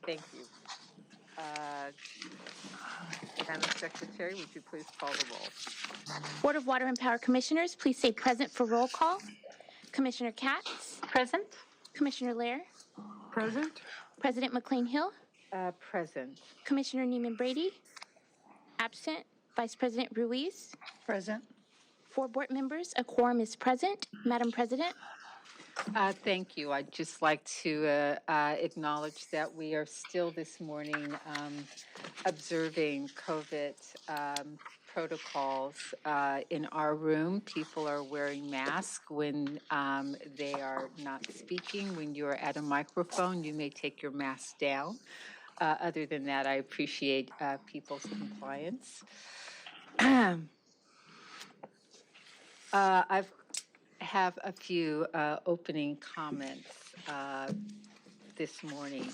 Thank you. Madam Secretary, would you please call the roll? Board of Water and Power Commissioners, please say present for roll call. Commissioner KATZ, Present. Commissioner LEHRER, Present. President McCLAIN-HILL, Present. Commissioner NEEMAN Brady, absent. Vice President RUIZ. Present. 4 board members, a quorum is present. Madam President. Thank you. I'd just like to acknowledge that we are still this morning observing COVID protocols in our room. People are wearing masks when they are not speaking. When you're at a microphone, you may take your mask down. Other than that, I appreciate people's compliance. I have a few opening comments this morning.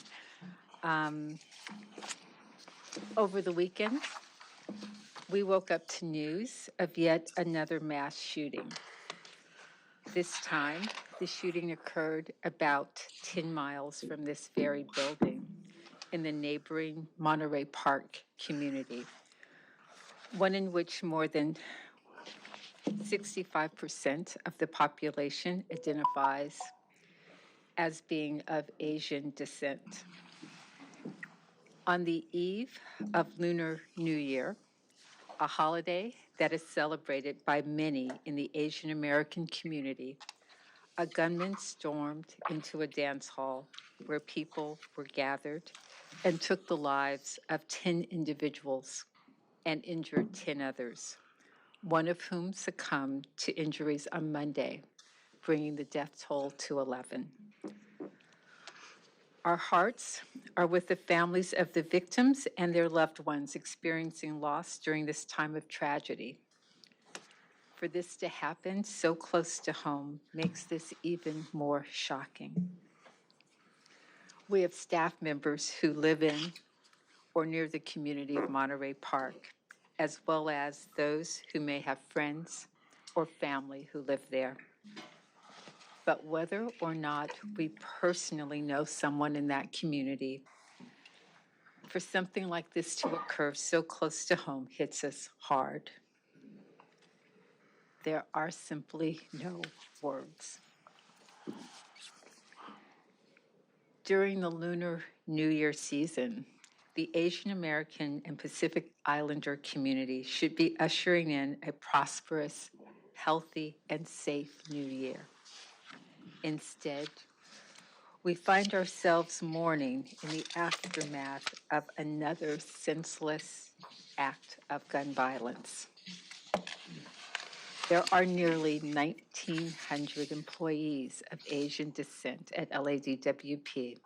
Over the weekend, we woke up to news of yet another mass shooting. This time, the shooting occurred about 10 miles from this very building in the neighboring Monterey Park community, one in which more than 65% of the population identifies as being of Asian descent. On the eve of Lunar New Year, a holiday that is celebrated by many in the Asian American community, a gunman stormed into a dance hall where people were gathered and took the lives of 10 individuals and injured 10 others, one of whom succumbed to injuries on Monday, bringing the death toll to 11. Our hearts are with the families of the victims and their loved ones experiencing loss during this time of tragedy. For this to happen so close to home makes this even more shocking. We have staff members who live in or near the community of Monterey Park, as well as those who may have friends or family who live there. But whether or not we personally know someone in that community, for something like this to occur so close to home hits us hard. There are simply no words. During the Lunar New Year season, the Asian American and Pacific Islander community should be ushering in a prosperous, healthy, and safe new year. Instead, we find ourselves mourning in the aftermath of another senseless act of gun violence. There are nearly 1,900 employees of Asian descent at LADWP,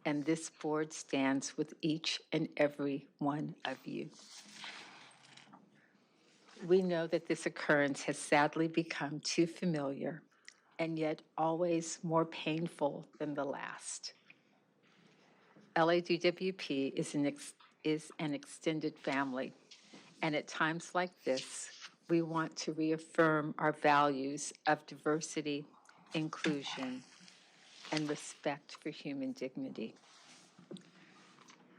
and this board stands with each and every one of you. We know that this occurrence has sadly become too familiar and yet always more painful than the last. LADWP is an extended family, and at times like this, we want to reaffirm our values of diversity, inclusion, and respect for human dignity.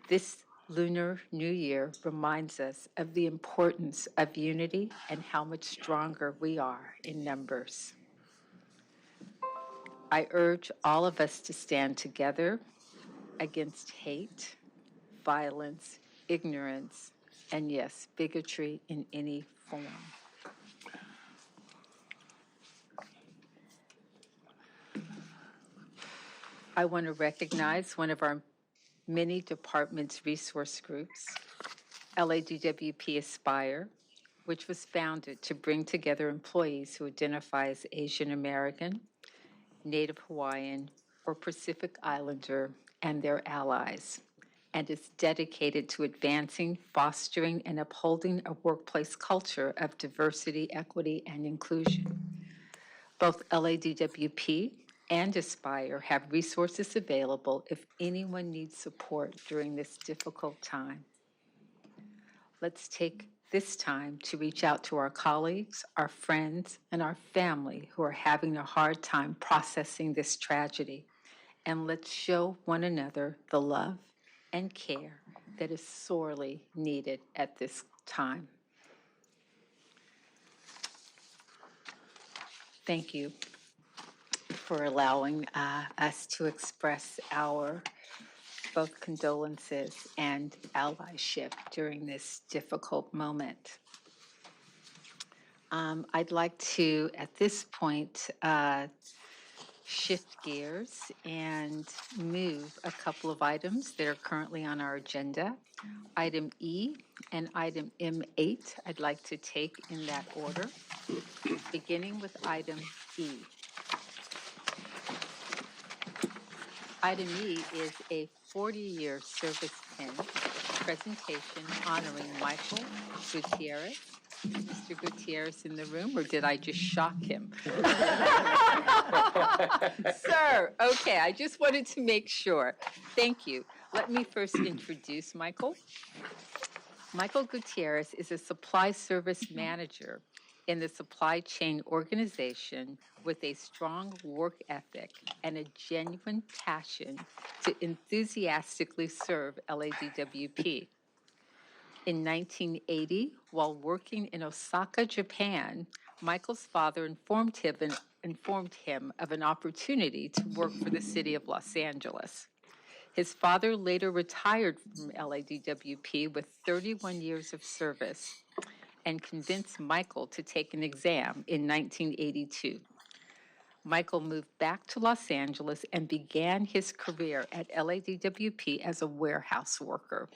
This Lunar New Year reminds us of the importance of unity and how much stronger we are in numbers. I urge all of us to stand together against hate, violence, ignorance, and yes, bigotry in any form. I want to recognize one of our many departments' resource groups, LADWP Aspire, which was founded to bring together employees who identify as Asian American, Native Hawaiian, or Pacific Islander and their allies, and is dedicated to advancing, fostering, and upholding a workplace culture of diversity, equity, and inclusion. Both LADWP and Aspire have resources available if anyone needs support during this difficult time. Let's take this time to reach out to our colleagues, our friends, and our family who are having a hard time processing this tragedy. And let's show one another the love and care that is sorely needed at this time. Thank you for allowing us to express our both condolences and allyship during this difficult moment. I'd like to, at this point, shift gears and move a couple of items that are currently on our agenda. Item E and item M8, I'd like to take in that order, beginning with item E. Item E is a 40-year service pin presentation honoring Michael Gutierrez. Mr. Gutierrez in the room, or did I just shock him? Sir, okay, I just wanted to make sure. Thank you. Let me first introduce Michael. Michael Gutierrez is a supply service manager in the supply chain organization with a strong work ethic and a genuine passion to enthusiastically serve LADWP. In 1980, while working in Osaka, Japan, Michael's father informed him of an opportunity to work for the city of Los Angeles. His father later retired from LADWP with 31 years of service and convinced Michael to take an exam in 1982. Michael moved back to Los Angeles and began his career at LADWP as a warehouse worker.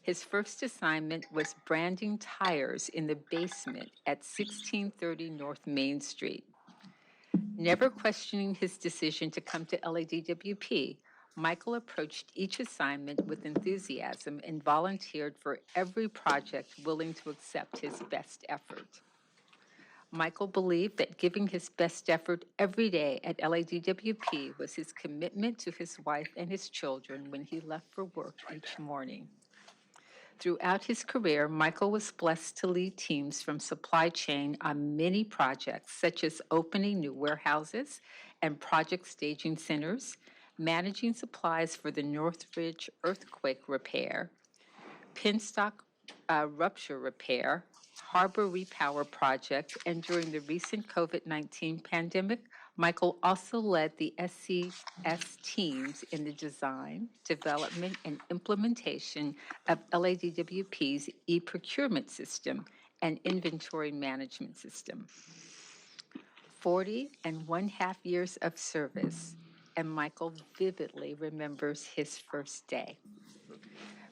His first assignment was branding tires in the basement at 1630 North Main Street. Never questioning his decision to come to LADWP, Michael approached each assignment with enthusiasm and volunteered for every project, willing to accept his best effort. Michael believed that giving his best effort every day at LADWP was his commitment to his wife and his children when he left for work each morning. Throughout his career, Michael was blessed to lead teams from supply chain on many projects, such as opening new warehouses and project staging centers, managing supplies for the Northridge earthquake repair, Penstock rupture repair, harbor repower project, and during the recent COVID-19 pandemic, Michael also led the SCS teams in the design, development, and implementation of LADWP's e-procurement system and inventory management system. 40.5 years of service, and Michael vividly remembers his first day.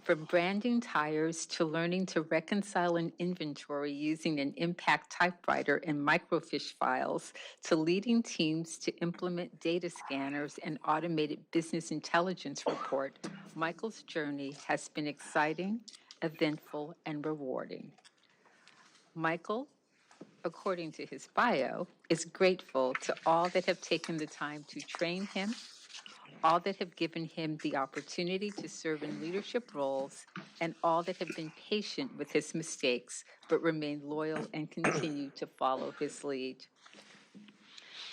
From branding tires to learning to reconcile an inventory using an impact typewriter and microfiche files, to leading teams to implement data scanners and automated business intelligence report, Michael's journey has been exciting, eventful, and rewarding. Michael, according to his bio, is grateful to all that have taken the time to train him, all that have given him the opportunity to serve in leadership roles, and all that have been patient with his mistakes, but remain loyal and continue to follow his lead.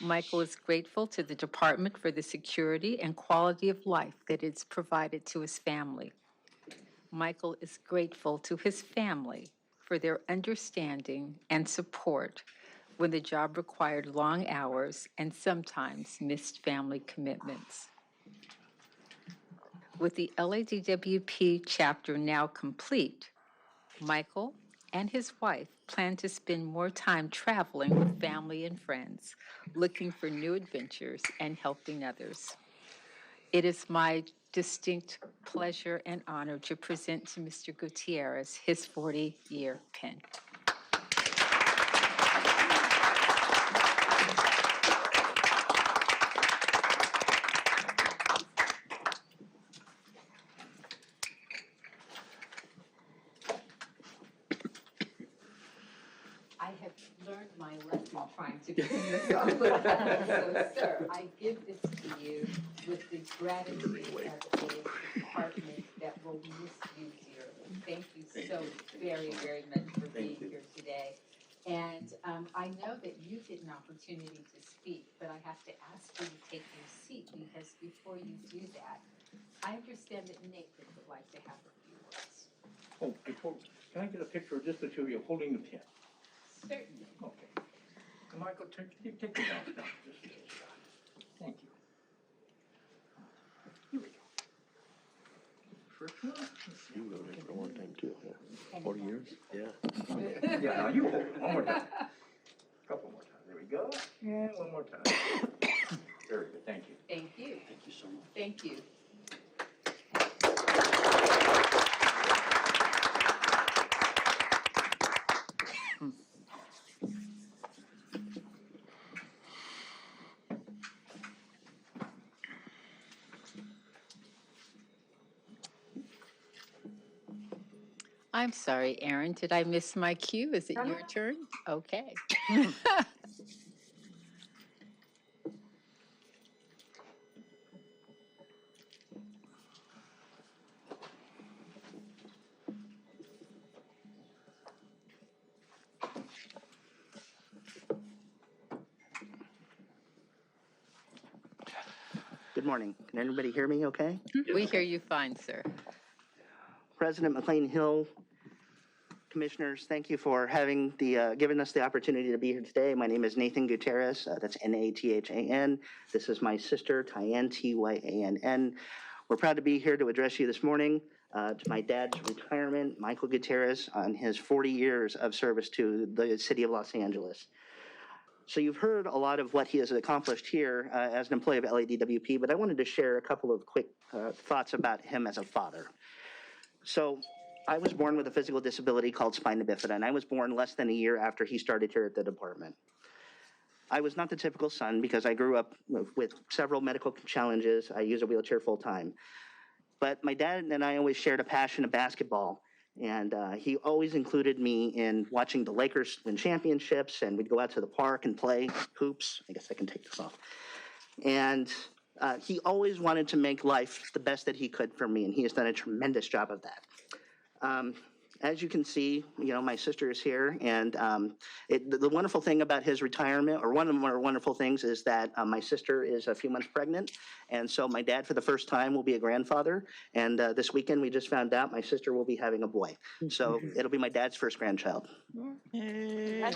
Michael is grateful to the department for the security and quality of life that it's provided to his family. Michael is grateful to his family for their understanding and support when the job required long hours and sometimes missed family commitments. With the LADWP chapter now complete, Michael and his wife plan to spend more time traveling with family and friends, looking for new adventures and helping others. It is my distinct pleasure and honor to present to Mr. Gutierrez his 40-year pin. I have learned my lesson trying to pin this on. So, sir, I give this to you with the gratitude of a department that will miss you dearly. Thank you so very, very much for being here today. And I know that you get an opportunity to speak, but I have to ask you to take your seat because before you do that, I understand that Nathan would like to have a few words. Oh, can I get a picture of just the two of you holding the pen? Certainly. Okay. And Michael, take it down. Just thank you. Here we go. First one. You wrote it for a long time too, yeah. 40 years? Yeah. Yeah, now you hold it. One more time. Couple more times. There we go. And one more time. Very good. Thank you. Thank you. Thank you so much. Thank you. I'm sorry, Aaron. Did I miss my cue? Is it your turn? Okay. Good morning. Can everybody hear me okay? We hear you fine, sir. President McCLAIN-HILL, commissioners, thank you for having giving us the opportunity to be here today. My name is Nathan Gutierrez. That's Nathan. This is my sister, Tyann, Tyann. We're proud to be here to address you this morning. To my dad's retirement, Michael Gutierrez, on his 40 years of service to the city of Los Angeles. So you've heard a lot of what he has accomplished here as an employee of LADWP, but I wanted to share a couple of quick thoughts about him as a father. So I was born with a physical disability called spina bifida, and I was born less than a year after he started here at the department. I was not the typical son because I grew up with several medical challenges. I use a wheelchair full time. But my dad and I always shared a passion of basketball. And he always included me in watching the Lakers win championships, and we'd go out to the park and play hoops. I guess I can take this off. And he always wanted to make life the best that he could for me, and he has done a tremendous job of that. As you can see, my sister is here, and the wonderful thing about his retirement, or one of the more wonderful things, is that my sister is a few months pregnant, and so my dad, for the first time, will be a grandfather, and this weekend we just found out my sister will be having a boy. So it'll be my dad's first grandchild. My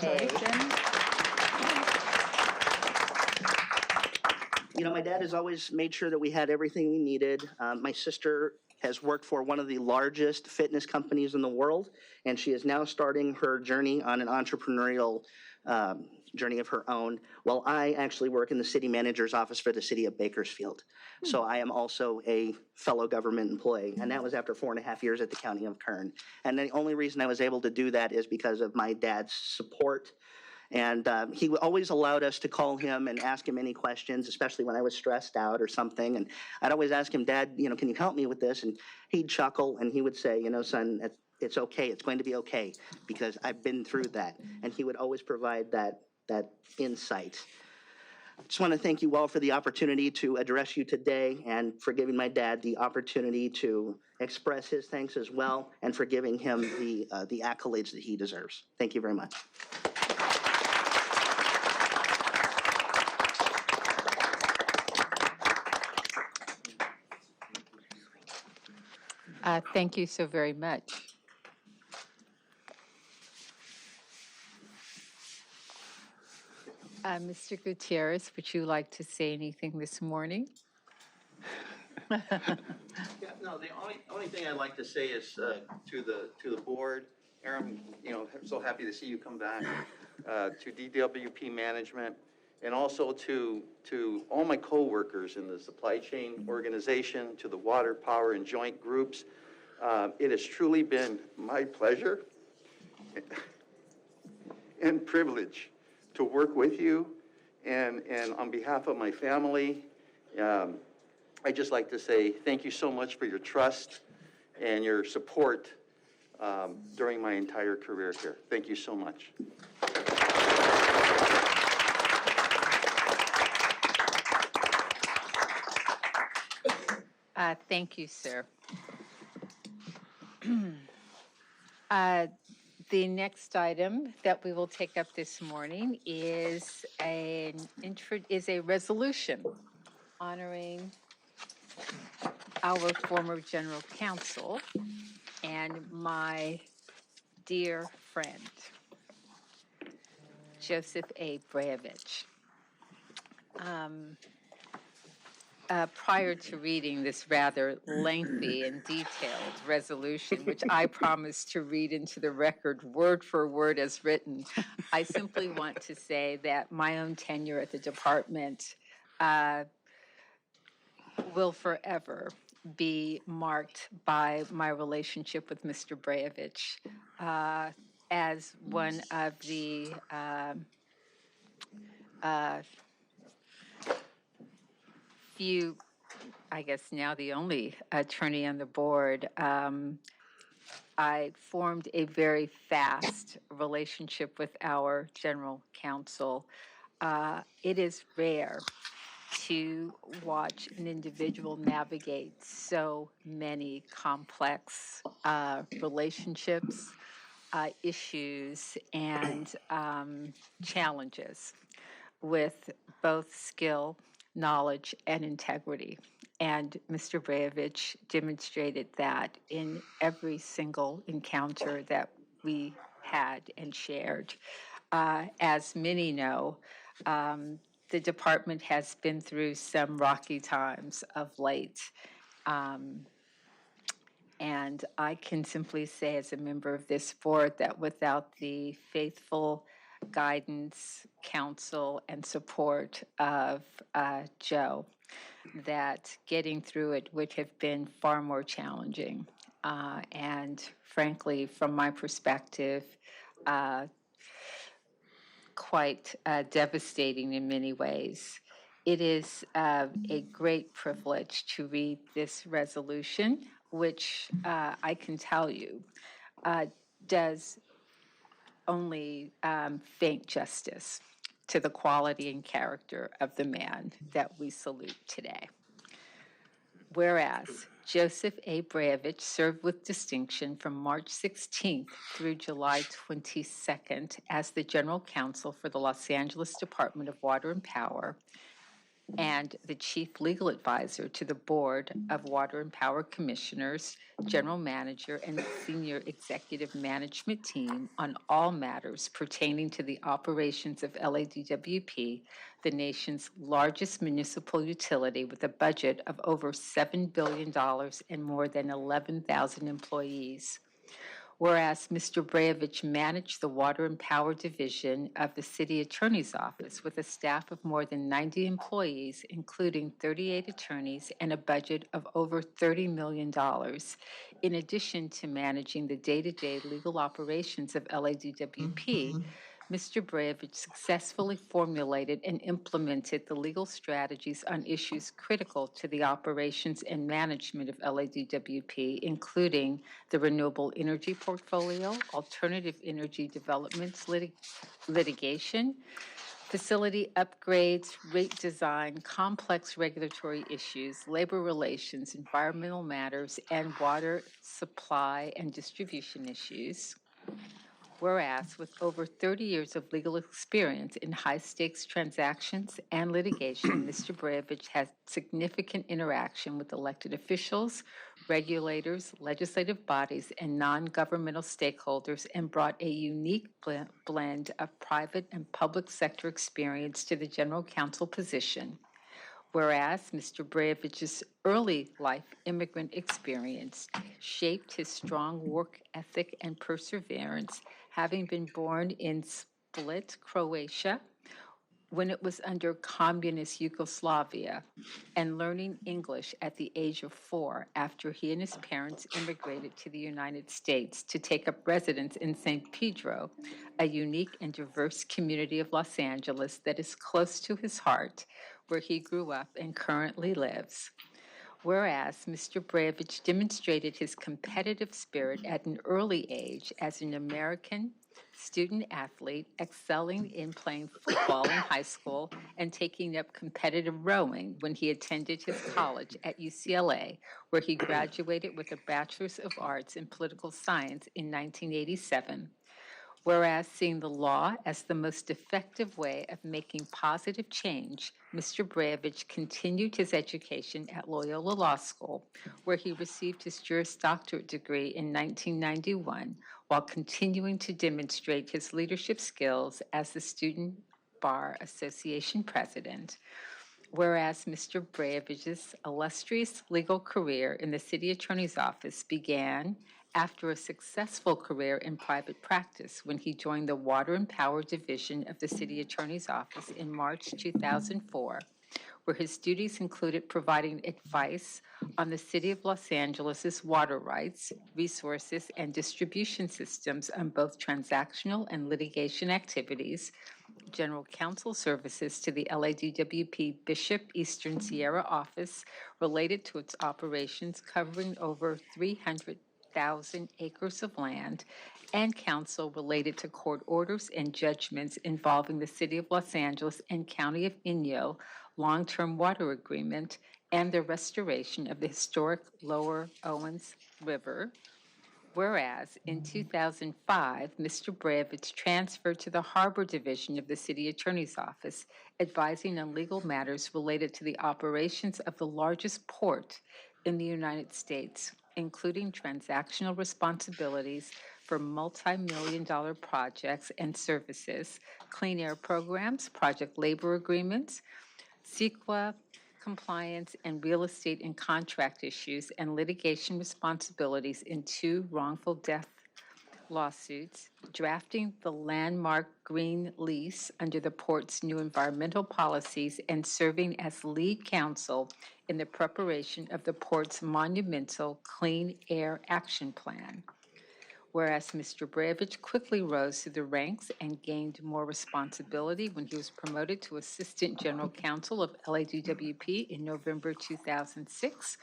dad has always made sure that we had everything we needed. My sister has worked for one of the largest fitness companies in the world, and she is now starting her journey on an entrepreneurial journey of her own, while I actually work in the city manager's office for the city of Bakersfield. So I am also a fellow government employee, and that was after 4.5 years at the county of Kern. And the only reason I was able to do that is because of my dad's support. And he always allowed us to call him and ask him any questions, especially when I was stressed out or something. And I'd always ask him, Dad, can you help me with this? And he'd chuckle and he would say, son, it's okay. It's going to be okay because I've been through that. And he would always provide that insight. I just want to thank you all for the opportunity to address you today and for giving my dad the opportunity to express his thanks as well and for giving him the accolades that he deserves. Thank you very much. Thank you so very much. Mr. Gutierrez, would you like to say anything this morning? Yeah, no, the only thing I'd like to say is to the board, Aaron, I'm so happy to see you come back, to DWP management, and also to all my coworkers in the supply chain organization, to the water, power, and joint groups. It has truly been my pleasure and privilege to work with you, and on behalf of my family, I'd just like to say thank you so much for your trust and your support during my entire career here. Thank you so much. Thank you, sir. The next item that we will take up this morning is a resolution honoring our former general counsel and my dear friend, Joseph A. Brevich. Prior to reading this rather lengthy and detailed resolution, which I promise to read into the record word for word as written, I simply want to say that my own tenure at the department will forever be marked by my relationship with Mr. Brevich as one of the few, I guess now the only attorney on the board. I formed a very fast relationship with our general counsel. It is rare to watch an individual navigate so many complex relationships, issues, and challenges with both skill, knowledge, and integrity. And Mr. Brevich demonstrated that in every single encounter that we had and shared. As many know, the department has been through some rocky times of late. And I can simply say as a member of this board that without the faithful guidance, counsel, and support of Joe, that getting through it would have been far more challenging. And frankly, from my perspective, quite devastating in many ways. It is a great privilege to read this resolution, which I can tell you does only faint justice to the quality and character of the man that we salute today. Whereas Joseph A. Brevich served with distinction from March 16th through July 22nd as the General Counsel for the Los Angeles Department of Water and Power and the Chief Legal Advisor to the Board of Water and Power Commissioners, General Manager, and Senior Executive Management Team on all matters pertaining to the operations of LADWP, the nation's largest municipal utility with a budget of over $7 billion and more than 11,000 employees. Whereas Mr. Brevich managed the Water and Power Division of the City Attorney's Office with a staff of more than 90 employees, including 38 attorneys and a budget of over $30 million, in addition to managing the day-to-day legal operations of LADWP, Mr. Brevich successfully formulated and implemented the legal strategies on issues critical to the operations and management of LADWP, including the renewable energy portfolio, alternative energy developments litigation, facility upgrades, rate design, complex regulatory issues, labor relations, environmental matters, and water supply and distribution issues. Whereas, with over 30 years of legal experience in high-stakes transactions and litigation, Mr. Brevich has significant interaction with elected officials, regulators, legislative bodies, and non-governmental stakeholders, and brought a unique blend of private and public sector experience to the general counsel position. Whereas Mr. Brevich's early life immigrant experience shaped his strong work ethic and perseverance, having been born in Split, Croatia, when it was under communist Yugoslavia, and learning English at the age of 4 after he and his parents immigrated to the United States to take up residence in San Pedro, a unique and diverse community of Los Angeles that is close to his heart, where he grew up and currently lives. Whereas Mr. Brevich demonstrated his competitive spirit at an early age as an American student athlete, excelling in playing football in high school and taking up competitive rowing when he attended his college at UCLA, where he graduated with a Bachelor's of Arts in Political Science in 1987. Whereas seeing the law as the most effective way of making positive change, Mr. Brevich continued his education at Loyola Law School, where he received his Juris Doctorate degree in 1991, while continuing to demonstrate his leadership skills as the Student Bar Association president. Whereas Mr. Brevich's illustrious legal career in the city attorney's office began after a successful career in private practice when he joined the Water and Power Division of the city attorney's office in March 2004, where his duties included providing advice on the City of Los Angeles's water rights, resources, and distribution systems on both transactional and litigation activities, general counsel services to the LADWP Bishop Eastern Sierra office related to its operations covering over 300,000 acres of land, and counsel related to court orders and judgments involving the City of Los Angeles and County of Inyo long-term water agreement and the restoration of the historic Lower Owens River. Whereas in 2005, Mr. Brevich transferred to the Harbor Division of the City Attorney's Office, advising on legal matters related to the operations of the largest port in the United States, including transactional responsibilities for multi-million-dollar projects and services, clean air programs, project labor agreements, CEQA compliance, and real estate and contract issues and litigation responsibilities in 2 wrongful death lawsuits, drafting the landmark green lease under the port's new environmental policies, and serving as lead counsel in the preparation of the port's monumental Clean Air Action Plan. Whereas Mr. Brevich quickly rose through the ranks and gained more responsibility when he was promoted to Assistant General Counsel of LADWP in November 2006,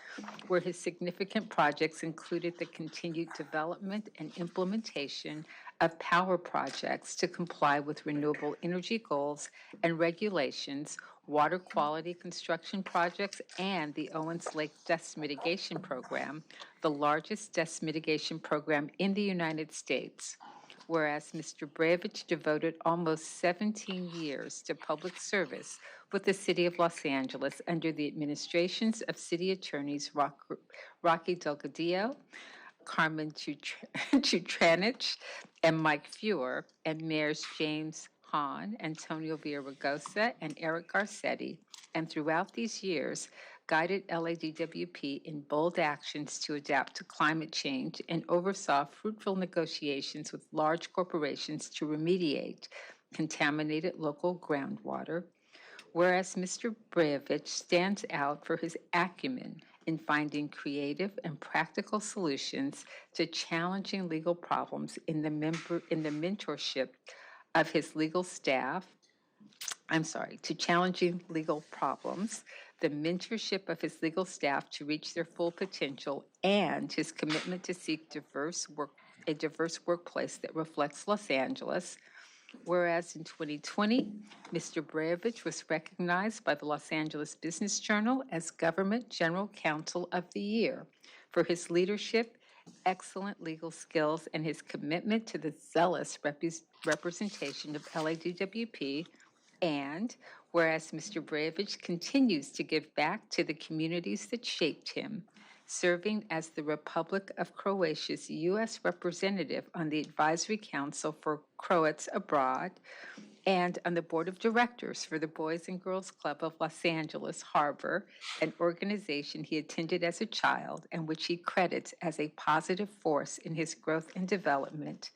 where his significant projects included the continued development and implementation of power projects to comply with renewable energy goals and regulations, water quality construction projects, and the Owens Lake Dust Mitigation Program, the largest dust mitigation program in the United States. Whereas Mr. Brevich devoted almost 17 years to public service with the City of Los Angeles under the administrations of City Attorneys Rocky Delgadillo, Carmen Chutranich, and Mike Feuer, and Mayors James Hahn, Antonio Villaraigosa, and Eric Garcetti, and throughout these years, guided LADWP in bold actions to adapt to climate change and oversaw fruitful negotiations with large corporations to remediate contaminated local groundwater. Whereas Mr. Brevich stands out for his acumen in finding creative and practical solutions to challenging legal problems in the mentorship of his legal staff, to challenging legal problems, the mentorship of his legal staff to reach their full potential, and his commitment to seek a diverse workplace that reflects Los Angeles. Whereas in 2020, Mr. Brevich was recognized by the Los Angeles Business Journal as Government General Counsel of the Year for his leadership, excellent legal skills, and his commitment to the zealous representation of LADWP. And whereas Mr. Brevich continues to give back to the communities that shaped him, serving as the Republic of Croatia's U.S. representative on the Advisory Council for Croats Abroad, and on the board of directors for the Boys and Girls Club of Los Angeles Harbor, an organization he attended as a child and which he credits as a positive force in his growth and development.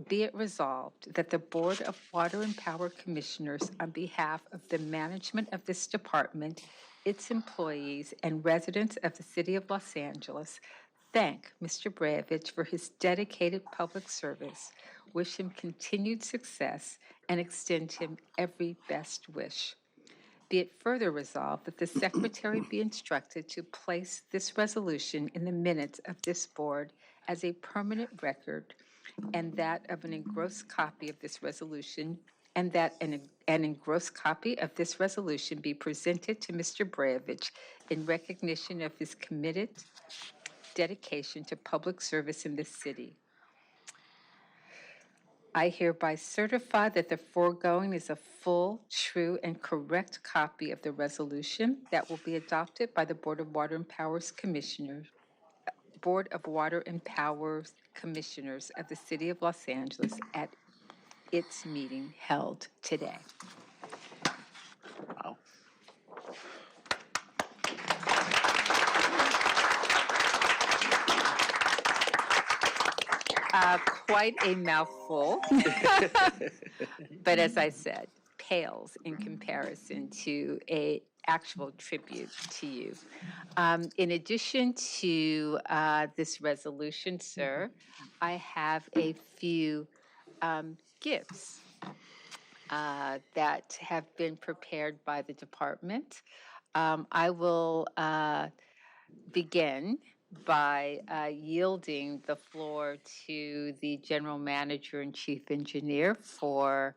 Be it resolved that the Board of Water and Power Commissioners, on behalf of the management of this department, its employees, and residents of the City of Los Angeles, thank Mr. Brevich for his dedicated public service, wish him continued success, and extend him every best wish. Be it further resolved that the Secretary be instructed to place this resolution in the minutes of this board as a permanent record, and that of an engrossed copy of this resolution, and that an engrossed copy of this resolution be presented to Mr. Brevich in recognition of his committed dedication to public service in this city. I hereby certify that the foregoing is a full, true, and correct copy of the resolution that will be adopted by the Board of Water and Powers Commissioners, Board of Water and Powers Commissioners of the City of Los Angeles at its meeting held today. Wow. Quite a mouthful, but as I said, pales in comparison to an actual tribute to you. In addition to this resolution, sir, I have a few gifts that have been prepared by the department. I will begin by yielding the floor to the general manager and chief engineer for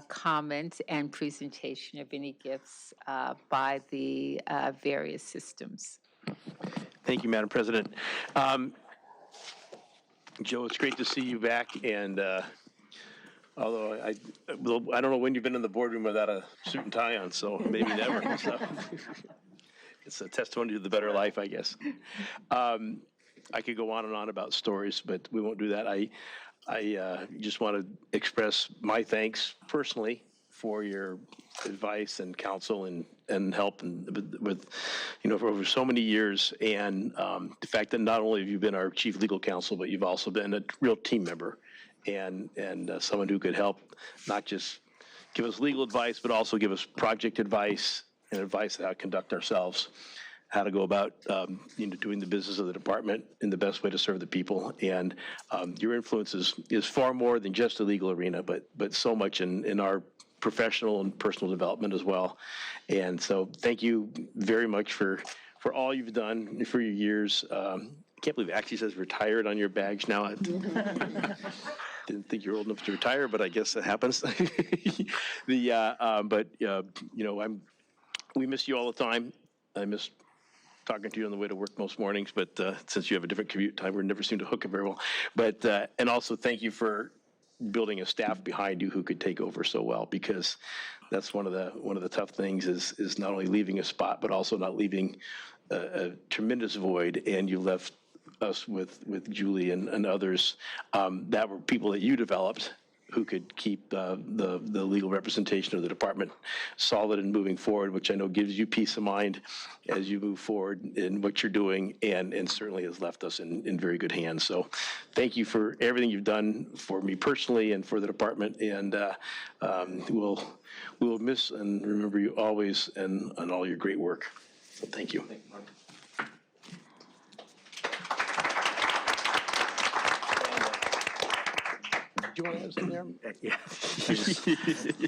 comment and presentation of any gifts by the various systems. Thank you, Madam President. Joe, it's great to see you back, and although I don't know when you've been in the boardroom without a suit and tie on, so maybe never. So. It's a testimony to the better life, I guess. I could go on and on about stories, but we won't do that. I just want to express my thanks personally for your advice and counsel and help with, for over so many years. And the fact that not only have you been our chief legal counsel, but you've also been a real team member and someone who could help not just give us legal advice, but also give us project advice and advice on how to conduct ourselves, how to go about doing the business of the department in the best way to serve the people. And your influence is far more than just the legal arena, but so much in our professional and personal development as well. And so thank you very much for all you've done for your years. I can't believe it actually says retired on your badge now. Didn't think you're old enough to retire, but I guess that happens. We miss you all the time. I miss talking to you on the way to work most mornings, but since you have a different commute time, we never seem to hook it very well. But and also thank you for building a staff behind you who could take over so well, because that's one of the tough things is not only leaving a spot, but also not leaving a tremendous void. And you left us with Julie and others that were people that you developed, who could keep the legal representation of the department solid and moving forward, which I know gives you peace of mind as you move forward in what you're doing, and certainly has left us in very good hands. So thank you for everything you've done for me personally and for the department, and we'll miss and remember you always and all your great work. So thank you. Do you want to add something there? Yeah.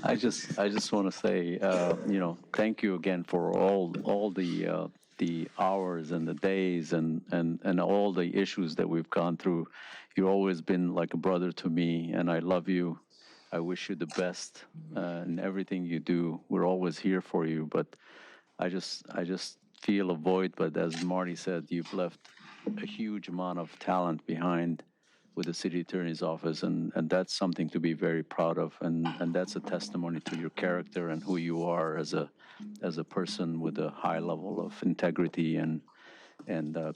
I just want to say, thank you again for all the hours and the days and all the issues that we've gone through. You've always been like a brother to me, and I love you. I wish you the best in everything you do. We're always here for you, but I just feel a void. But as Marty said, you've left a huge amount of talent behind with the city attorney's office, and that's something to be very proud of, and that's a testimony to your character and who you are as a person with a high level of integrity and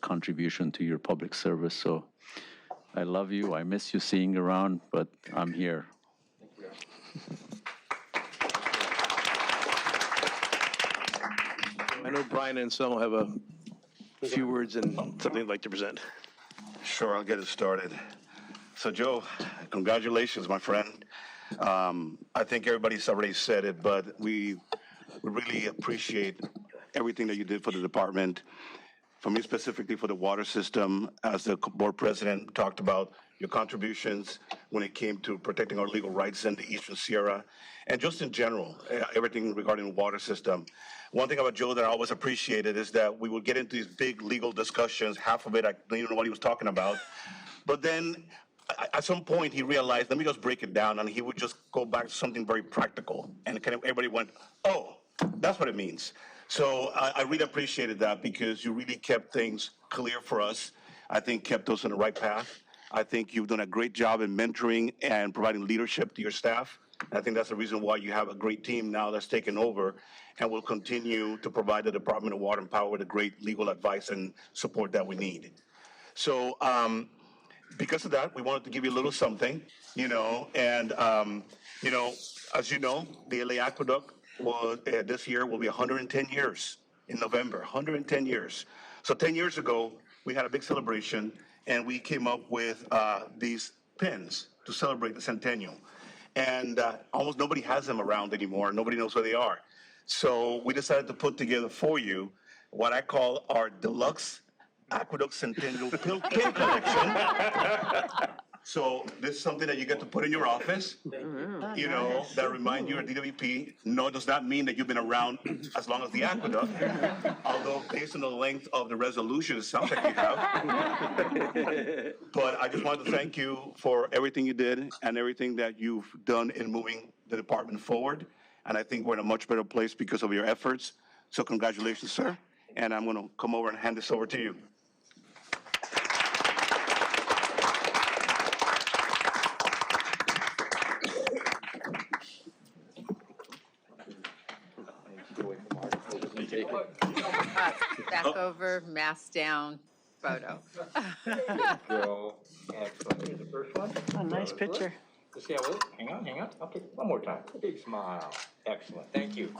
contribution to your public service. So I love you. I miss you seeing around, but I'm here. I know Brian and Selma have a few words and something they'd like to present. Sure, I'll get it started. So, Joe, congratulations, my friend. I think everybody's already said it, but we really appreciate everything that you did for the department. For me specifically, for the water system, as the board president talked about your contributions when it came to protecting our legal rights in the Eastern Sierra, and just in general, everything regarding the water system. One thing about Joe that I always appreciated is that we would get into these big legal discussions. Half of it, I didn't even know what he was talking about. But then at some point he realized, let me just break it down, and he would just go back to something very practical. And kind of everybody went, oh, that's what it means. So I really appreciated that, because you really kept things clear for us. I think kept us on the right path. I think you've done a great job in mentoring and providing leadership to your staff. And I think that's the reason why you have a great team now that's taken over and will continue to provide the Department of Water and Power with the great legal advice and support that we need. So because of that, we wanted to give you a little something, and, as you know, the LA Aqueduct was, this year will be 110 years in November, 110 years. So 10 years ago, we had a big celebration, and we came up with these pins to celebrate the centennial. And almost nobody has them around anymore. Nobody knows where they are. So we decided to put together for you what I call our deluxe Aqueduct Centennial pin collection. So this is something that you get to put in your office, that remind you of DWP. No, it does not mean that you've been around as long as the aqueduct, although based on the length of the resolution, it sounds like you have. But I just wanted to thank you for everything you did and everything that you've done in moving the department forward. And I think we're in a much better place because of your efforts. So congratulations, sir. And I'm going to come over and hand this over to you. Back over, mask down, photo. Joe, excellent. Here's the first one. A nice picture. Let's see how it is. Hang on. Okay, one more time. A big smile. Excellent. Thank you.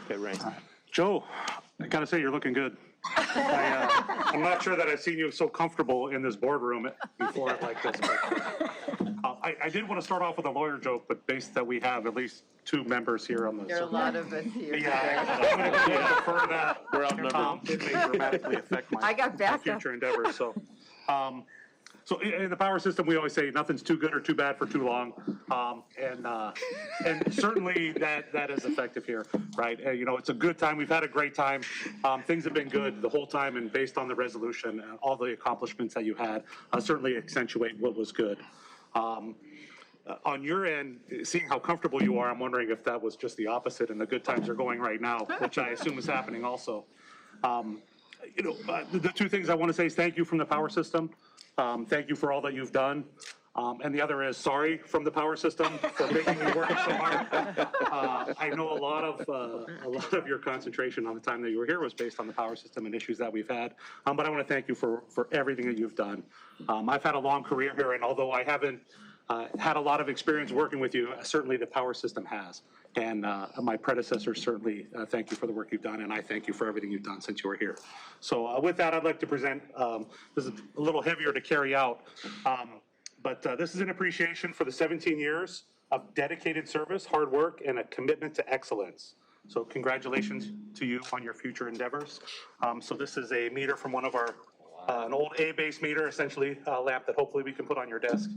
Okay, Ray. Joe, I gotta say, you're looking good. I'm not sure that I've seen you so comfortable in this boardroom before like this. But, I did want to start off with a lawyer joke, but based that we have at least 2 members here on the. There are a lot of us here. Yeah, I'm gonna go ahead and defer that. We're outnumbered. It may dramatically affect my I got backup. future endeavors, so. So in the power system, we always say nothing's too good or too bad for too long. And certainly that is effective here, right? It's a good time. We've had a great time. Things have been good the whole time, and based on the resolution and all the accomplishments that you had, certainly accentuate what was good. On your end, seeing how comfortable you are, I'm wondering if that was just the opposite and the good times are going right now, which I assume is happening also. The 2 things I want to say is thank you from the power system. Thank you for all that you've done. And the other is sorry from the power system for making you work so hard. I know a lot of your concentration on the time that you were here was based on the power system and issues that we've had. But I want to thank you for everything that you've done. I've had a long career here, and although I haven't had a lot of experience working with you, certainly the power system has. And my predecessors certainly thank you for the work you've done, and I thank you for everything you've done since you were here. So with that, I'd like to present, this is a little heavier to carry out, but this is an appreciation for the 17 years of dedicated service, hard work, and a commitment to excellence. So congratulations to you on your future endeavors. So this is a meter from one of our, an old A-base meter, essentially a lamp that hopefully we can put on your desk.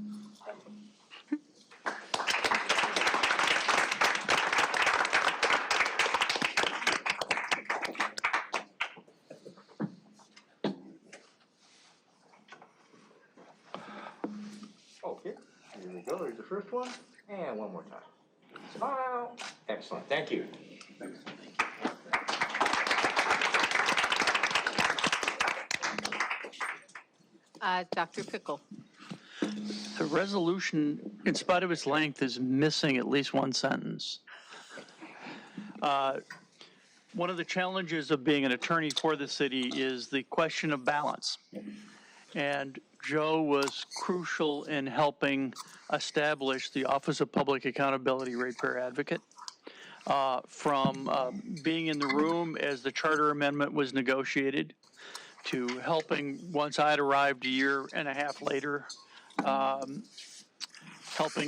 Okay, here we go. Here's the first one. And one more time. Smile. Excellent. Thank you. Thanks. Dr. Pickle. The resolution, in spite of its length, is missing at least one sentence. One of the challenges of being an attorney for the city is the question of balance. And Joe was crucial in helping establish the Office of Public Accountability Ratepayer Advocate. From being in the room as the charter amendment was negotiated, to helping once I'd arrived a year and a half later, helping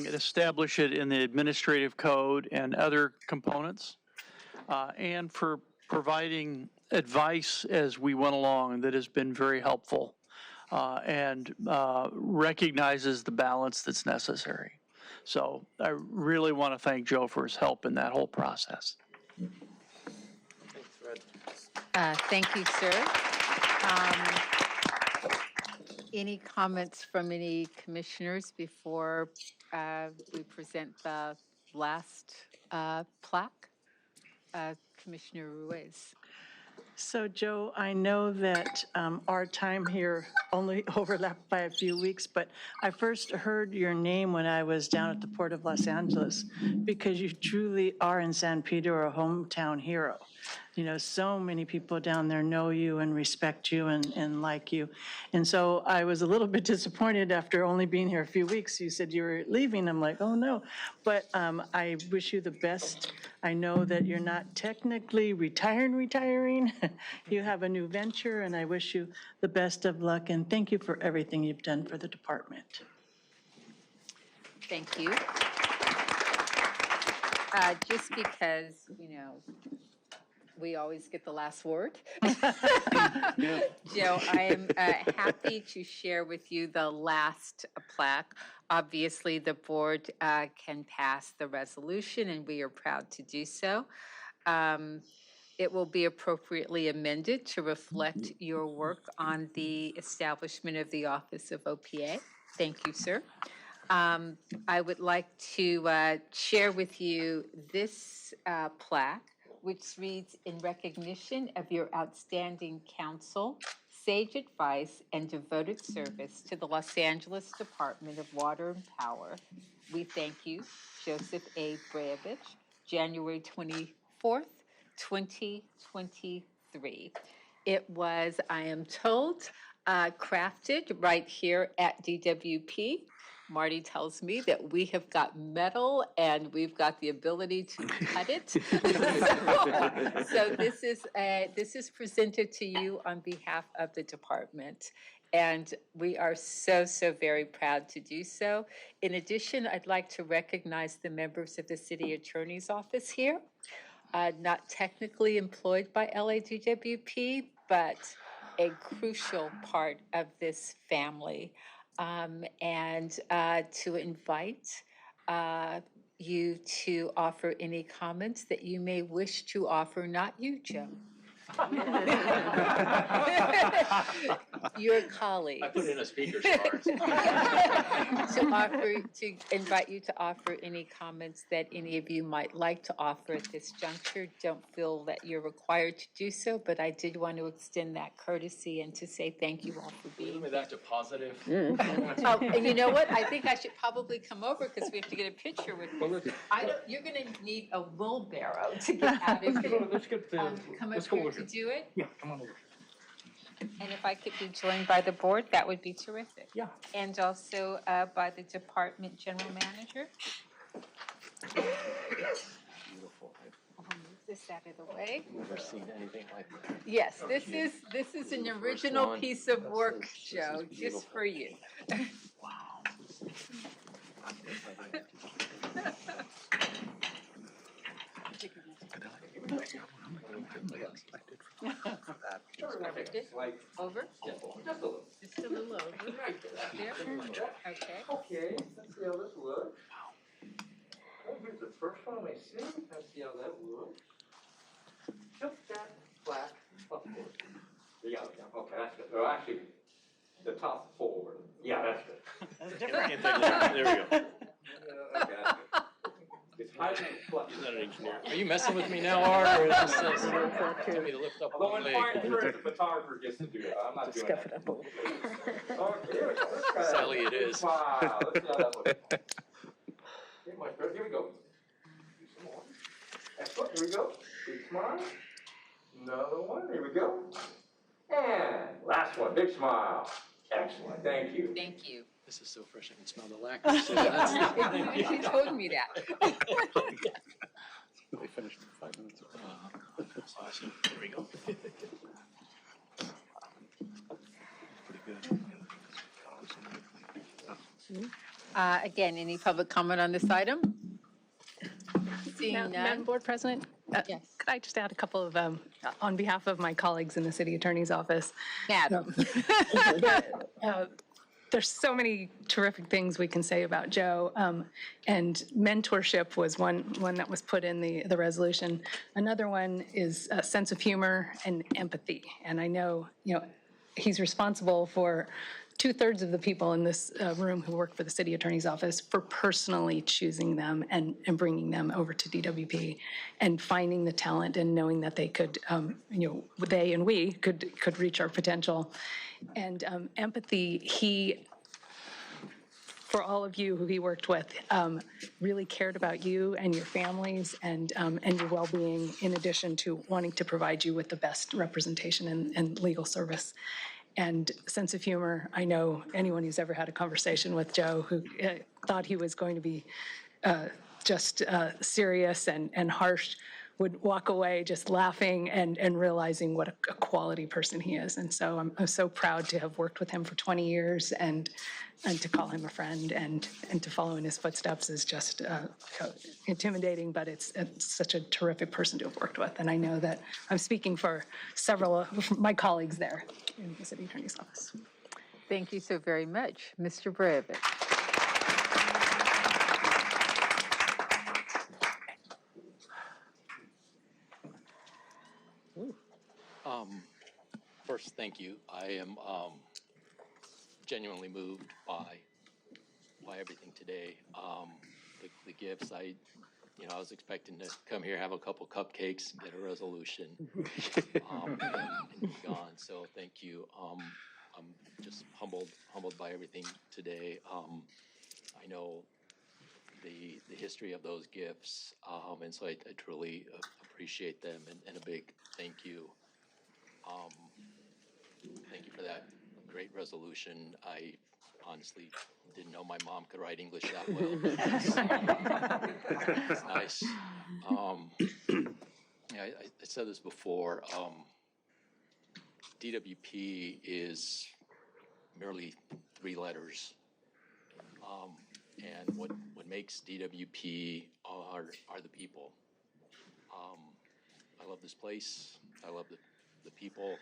establish it in the administrative code and other components, and for providing advice as we went along that has been very helpful, and recognizes the balance that's necessary. So I really want to thank Joe for his help in that whole process. Thank you, sir. Any comments from any commissioners before we present the last plaque? Commissioner Ruiz. So, Joe, I know that our time here only overlapped by a few weeks, but I first heard your name when I was down at the Port of Los Angeles, because you truly are in San Pedro a hometown hero. You know, so many people down there know you and respect you and like you. And so I was a little bit disappointed after only being here a few weeks. You said you were leaving. I'm like, oh, no. But I wish you the best. I know that you're not technically retiring. You have a new venture, and I wish you the best of luck. And thank you for everything you've done for the department. Thank you. Just because, you know, we always get the last word. Joe, I am happy to share with you the last plaque. Obviously, the board can pass the resolution, and we are proud to do so. It will be appropriately amended to reflect your work on the establishment of the Office of OPA. Thank you, sir. I would like to share with you this plaque, which reads, "In recognition of your outstanding counsel, sage advice, and devoted service to the Los Angeles Department of Water and Power, we thank you, Joseph A. Brevich, January 24th, 2023. It was, I am told, crafted right here at DWP. Marty tells me that we have got metal and we've got the ability to cut it. So this is presented to you on behalf of the department. And we are so, so very proud to do so. In addition, I'd like to recognize the members of the City Attorney's Office here, not technically employed by LADWP, but a crucial part of this family. And to invite you to offer any comments that you may wish to offer, not you, Joe. Your colleagues. I put in a speaker smart. To invite you to offer any comments that any of you might like to offer at this juncture. Don't feel that you're required to do so, but I did want to extend that courtesy and to say thank you all for being here. That's a positive. Oh, and you know what? I think I should probably come over because we have to get a picture with you. You're going to need a wheelbarrow to get out of here. Come up here to do it. Yeah, come on over. And if I could be joined by the board, that would be terrific. Yeah. And also by the department general manager. Beautiful. I'll move this out of the way. Never seen anything like that. Yes, this is an original piece of work, Joe, just for you. Wow. Over? Just a little over. There. Okay. Okay, let's see how this looks. Oh, here's the first one, let me see. Let's see how that looks. Just that flat upward. Yeah, okay, that's good. Well, actually, the top forward. Yeah, that's good. There we go. Okay, that's good. It's highly flat. He's not an engineer. Are you messing with me now, Art, or is this tell me to lift up Although one in leg? fine print, the photographer gets to do that. I'm not doing that. Okay, here we go. Let's try that. Sally, it is. Wow, let's see how that looks. Okay, my friend, here we go. Do some more. Excellent, here we go. Big smile. Another one, here we go. And last one, big smile. Excellent, thank you. Thank you. This is so fresh, I can smell the lacquer. So that's, You told me that. They finished in 5 minutes. That's awesome. There we go. Again, any public comment on this item? Seeing Madam none? Board President? Yes. Could I just add a couple of, on behalf of my colleagues in the City Attorney's Office? Madam. There's so many terrific things we can say about Joe, and mentorship was one that was put in the resolution. Another one is a sense of humor and empathy, and I know, he's responsible for 2/3 of the people in this room who work for the city attorney's office for personally choosing them and bringing them over to DWP and finding the talent and knowing that they could, they and we could reach our potential. And empathy, for all of you who he worked with, really cared about you and your families and your well-being, in addition to wanting to provide you with the best representation and legal service. And sense of humor. I know anyone who's ever had a conversation with Joe who thought he was going to be just serious and harsh would walk away just laughing and realizing what a quality person he is. And so I'm so proud to have worked with him for 20 years and to call him a friend and to follow in his footsteps is just intimidating, but it's such a terrific person to have worked with. And I know that I'm speaking for several of my colleagues there in the city attorney's office. Thank you so very much. Mr. Brevich. First, thank you. I am genuinely moved by everything today. The gifts, I was expecting to come here, have a couple cupcakes, get a resolution, and be gone. So thank you. I'm just humbled by everything today. I know the history of those gifts, and so I truly appreciate them, and a big thank you. Thank you for that great resolution. I honestly didn't know my mom could write English that well. It's nice. I said this before. DWP is merely 3 letters. And what makes DWP are the people. I love this place. I love the people.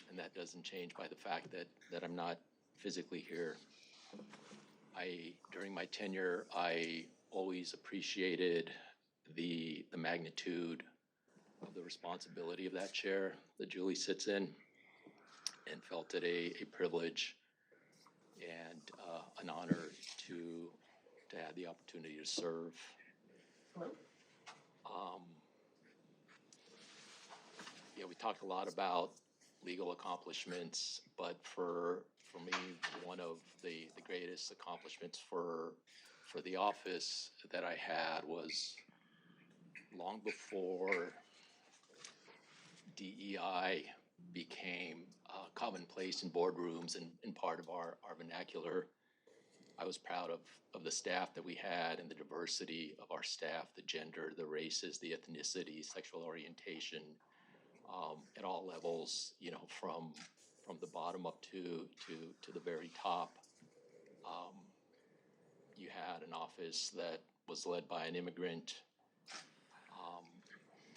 And that doesn't change by the fact that I'm not physically here. During my tenure, I always appreciated the magnitude of the responsibility of that chair that Julie sits in, and felt it a privilege and an honor to have the opportunity to serve. We talked a lot about legal accomplishments, but for me, one of the greatest accomplishments for the office that I had was long before DEI became commonplace in boardrooms and part of our vernacular. I was proud of the staff that we had and the diversity of our staff, the gender, the races, the ethnicity, sexual orientation, at all levels, from the bottom up to the very top. You had an office that was led by an immigrant.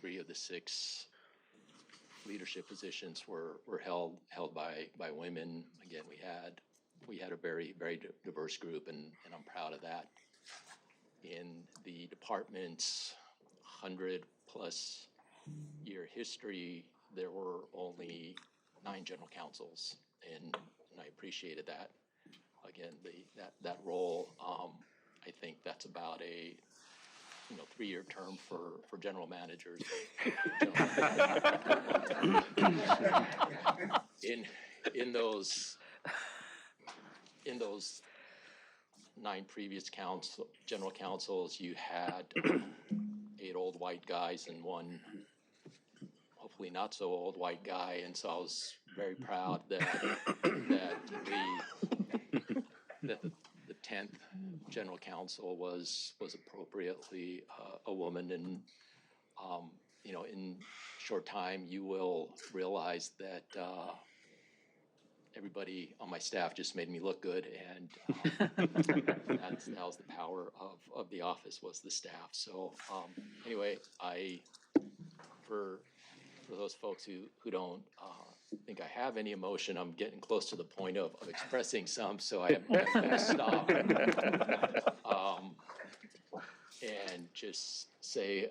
3 of the 6 leadership positions were held by women. Again, we had a very, very diverse group, and I'm proud of that. In the department's 100+ year history, there were only 9 general counsels, and I appreciated that. Again, that role, I think that's about a 3-year term for general managers. In those 9 previous general counsels, you had 8 old white guys and 1 hopefully not so old white guy, and so I was very proud that the 10th general counsel was appropriately a woman, and in short time you will realize that everybody on my staff just made me look good, and that was the power of the office, was the staff. So anyway, for those folks who don't think I have any emotion, I'm getting close to the point of expressing some, so I'm going to stop and just say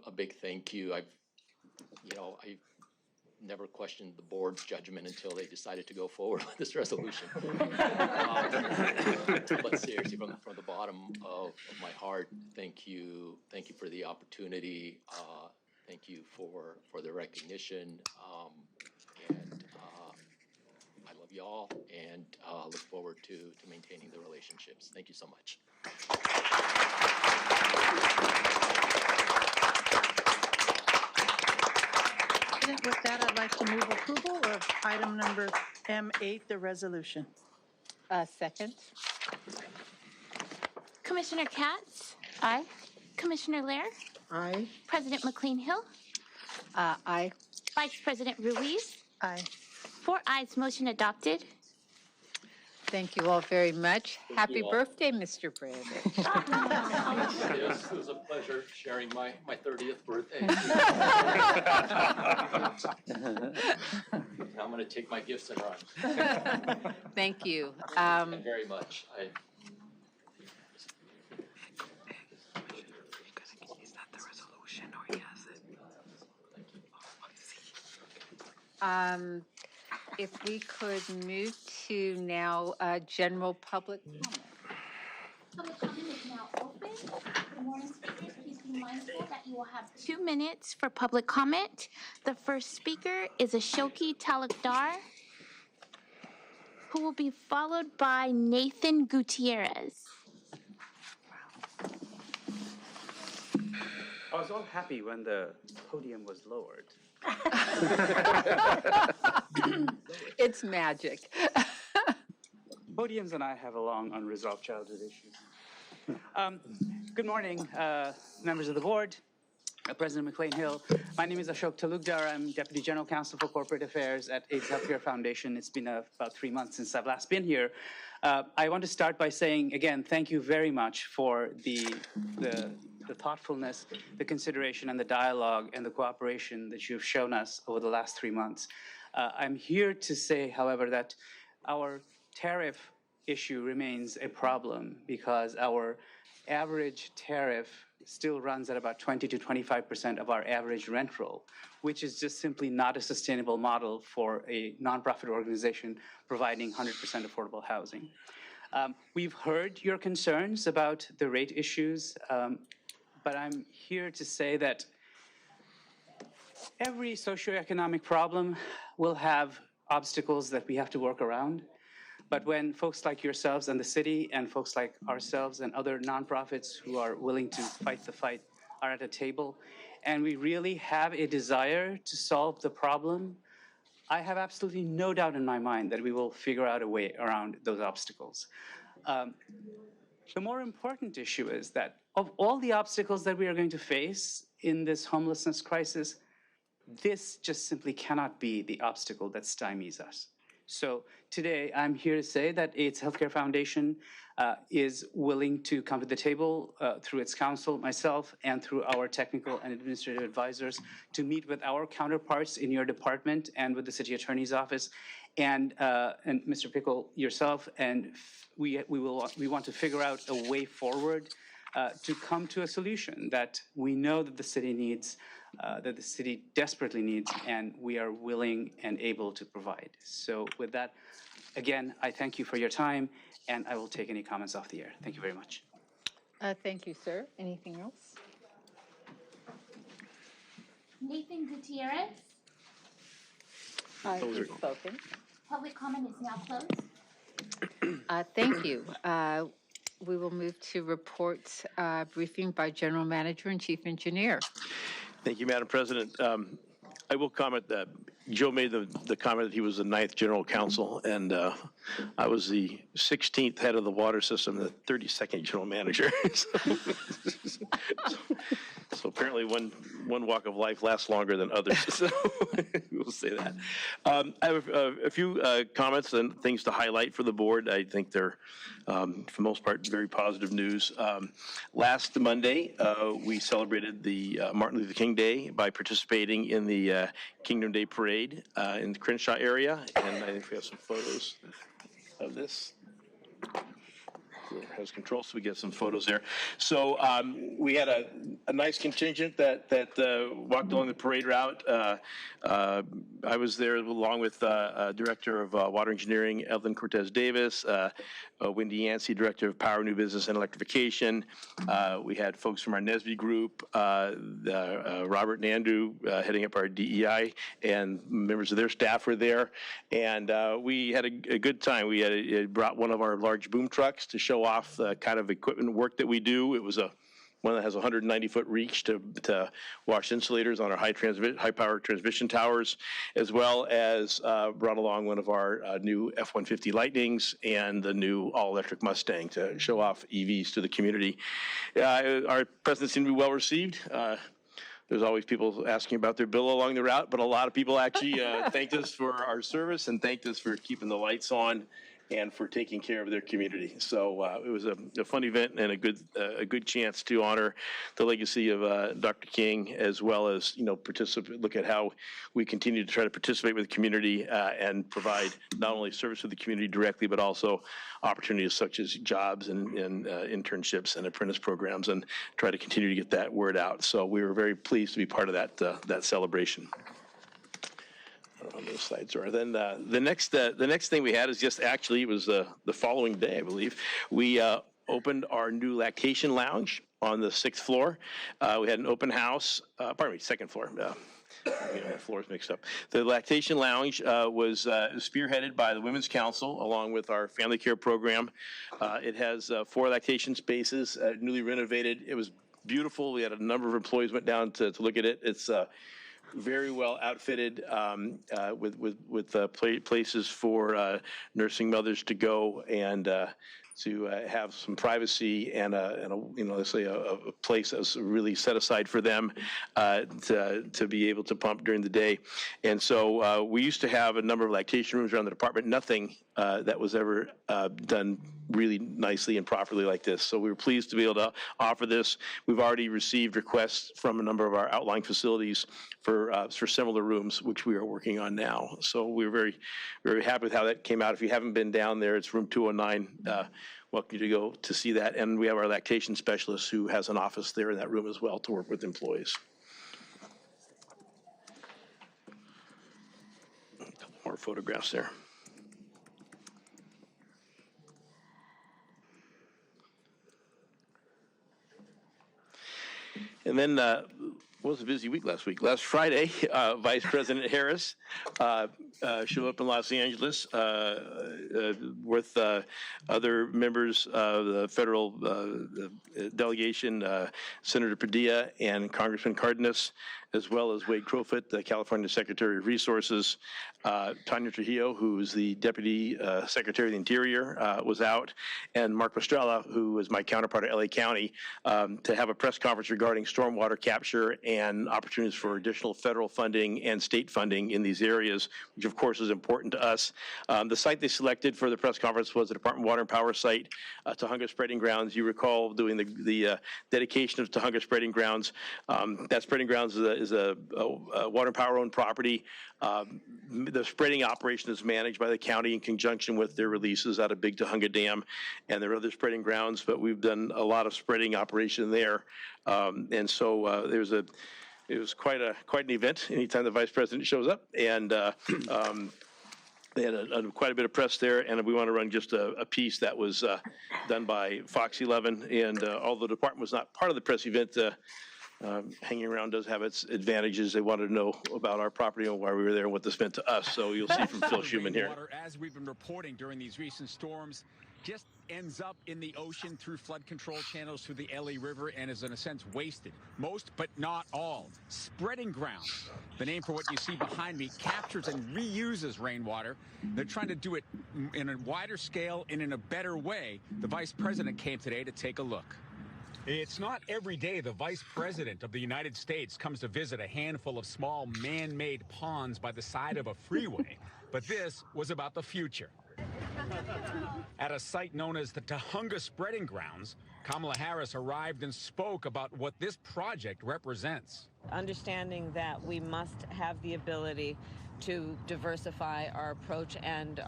a big thank you. never questioned the board's judgment until they decided to go forward with this resolution. But seriously, from the bottom of my heart, thank you for the opportunity. Thank you for the recognition. And I love you all, and look forward to maintaining the relationships. Thank you so much. With that, I'd like to move approval of item number M8, the resolution. Second. Commissioner KATZ? Aye. Commissioner Lehr? Aye. President McCLAIN-HILL? Aye. Vice President Ruiz? Aye. 4 ayes, motion adopted. Thank you all very much. Happy you all. birthday, Mr. Brevich. Yes, it was a pleasure sharing my 30th birthday. I'm going to take my gifts and run. Thank you. Thank you very much. If we could move to now general public comment. Public comment is now open. Good morning, speakers. Please be mindful that you will have 2 minutes for public comment. The first speaker is Ashoki Talukdar, who will be followed by Nathan Gutierrez. I was all happy when the podium was lowered. It's magic. Podiums and I have a long unresolved childhood issue. Good morning, members of the board, President McCLAIN-HILL. My name is Ashok Talukdar. I'm Deputy General Counsel for Corporate Affairs at AIDS Healthcare Foundation. It's been about 3 months since I've last been here. I want to start by saying, again, thank you very much for the thoughtfulness, the consideration, and the dialogue and the cooperation that you've shown us over the last 3 months. I'm here to say, however, that our tariff issue remains a problem because our average tariff still runs at about 20 to 25% of our average rent roll, which is just simply not a sustainable model for a nonprofit organization providing 100% affordable housing. We've heard your concerns about the rate issues, but I'm here to say that every socioeconomic problem will have obstacles that we have to work around. But when folks like yourselves and the city and folks like ourselves and other nonprofits who are willing to fight the fight are at a table, and we really have a desire to solve the problem, I have absolutely no doubt in my mind that we will figure out a way around those obstacles. The more important issue is that of all the obstacles that we are going to face in this homelessness crisis, this just simply cannot be the obstacle that stymies us. So today, I'm here to say that AIDS Healthcare Foundation is willing to come to the table through its counsel, myself, and through our technical and administrative advisors to meet with our counterparts in your department and with the City Attorney's Office and Mr. Pickle, yourself, and we want to figure out a way forward to come to a solution that we know that the city needs, that the city desperately needs, and we are willing and able to provide. So with that, again, I thank you for your time, and I will take any comments off the air. Thank you very much. Thank you, sir. Anything else? Nathan Gutierrez. You've spoken. Public comment is now closed. Thank you. We will move to reports, briefing by General Manager and Chief Engineer. Thank you, Madam President. I will comment that Joe made the comment that he was the 9th General Counsel, and I was the 16th head of the water system, the 32nd General Manager. So apparently one walk of life lasts longer than others, so we'll say that. I have a few comments and things to highlight for the board. I think they're, for the most part, very positive news. Last Monday, we celebrated the Martin Luther King Day by participating in the Kingdom Day Parade in the Crenshaw area, and I think we have some photos of this. has control, so we get some photos there. So we had a nice contingent that walked along the parade route. I was there along with Director of Water Engineering, Evelyn Cortez Davis, Wendy Yancey, Director of Power, New Business, and Electrification. We had folks from our NESB group, Robert and Andrew heading up our DEI, and members of their staff were there. And we had a good time. We had brought one of our large boom trucks to show off the kind of equipment work that we do. It was one that has 190-foot reach to wash insulators on our high-power transmission towers, as well as brought along one of our new F-150 Lightnings and the new all-electric Mustang to show off EVs to the community. Our presence seemed to be well received. There's always people asking about their bill along the route, but a lot of people actually thanked us for our service and thanked us for keeping the lights on and for taking care of their community. So it was a fun event and a good chance to honor the legacy of Dr. King, as well as look at how we continue to try to participate with the community and provide not only service to the community directly, but also opportunities such as jobs and internships and apprentice programs, and try to continue to get that word out. So we were very pleased to be part of that celebration. On those slides are. Then the next thing we had is just actually it was the following day, I believe. We opened our new lactation lounge on the 6th floor. We had an open house. Second floor. Floors mixed up. The lactation lounge was spearheaded by the Women's Council along with our family care program. It has 4 lactation spaces, newly renovated. It was beautiful. We had a number of employees went down to look at it. It's very well outfitted with places for nursing mothers to go and to have some privacy and let's say a place that's really set aside for them to be able to pump during the day. And so we used to have a number of lactation rooms around the department. Nothing that was ever done really nicely and properly like this. So we were pleased to be able to offer this. We've already received requests from a number of our outlying facilities for similar rooms, which we are working on now. So we were very, very happy with how that came out. If you haven't been down there, it's room 209. Welcome you to go to see that. And we have our lactation specialist who has an office there in that room as well to work with employees. A couple more photographs there. And then what was a busy week last week? Last Friday, Vice President Harris showed up in Los Angeles with other members of the federal delegation, Senator Padilla and Congressman Cardenas, as well as Wade Crowfoot, the California Secretary of Resources. Tanya Trujillo, who's the Deputy Secretary of the Interior, was out, and Mark Pastrella, who is my counterpart at LA County, to have a press conference regarding stormwater capture and opportunities for additional federal funding and state funding in these areas, which of course is important to us. The site they selected for the press conference was the Department of Water and Power site, Tujunga Spreading Grounds. You recall doing the dedication of Tujunga Spreading Grounds. That Spreading Grounds is a water and power owned property. The spreading operation is managed by the county in conjunction with their releases out of Big Tujunga Dam, and there are other spreading grounds, but we've done a lot of spreading operation there. And so it was quite an event anytime the Vice President shows up, and they had quite a bit of press there, and we want to run just a piece that was done by Fox 11, and although the department was not part of the press event, hanging around does have its advantages. They wanted to know about our property and why we were there and what this meant to us. So you'll see from Phil Schuman here. As we've been reporting during these recent storms, just ends up in the ocean through flood control channels through the LA River and is in a sense wasted. Most, but not all. Spreading grounds, the name for what you see behind me, captures and reuses rainwater. They're trying to do it in a wider scale and in a better way. The Vice President came today to take a look. It's not every day the Vice President of the United States comes to visit a handful of small man-made ponds by the side of a freeway, but this was about the future. At a site known as the Tujunga Spreading Grounds, Kamala Harris arrived and spoke about what this project represents. Understanding that we must have the ability to diversify our approach and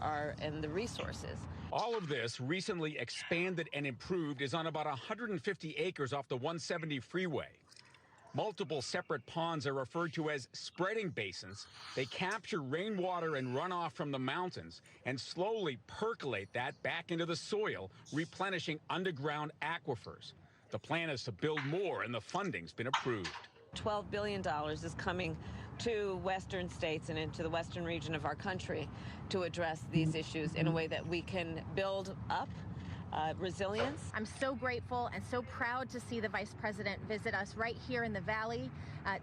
the resources. All of this, recently expanded and improved, is on about 150 acres off the 170 freeway. Multiple separate ponds are referred to as spreading basins. They capture rainwater and runoff from the mountains and slowly percolate that back into the soil, replenishing underground aquifers. The plan is to build more, and the funding's been approved. $12 billion is coming to western states and into the western region of our country to address these issues in a way that we can build up resilience. I'm so grateful and so proud to see the Vice President visit us right here in the Valley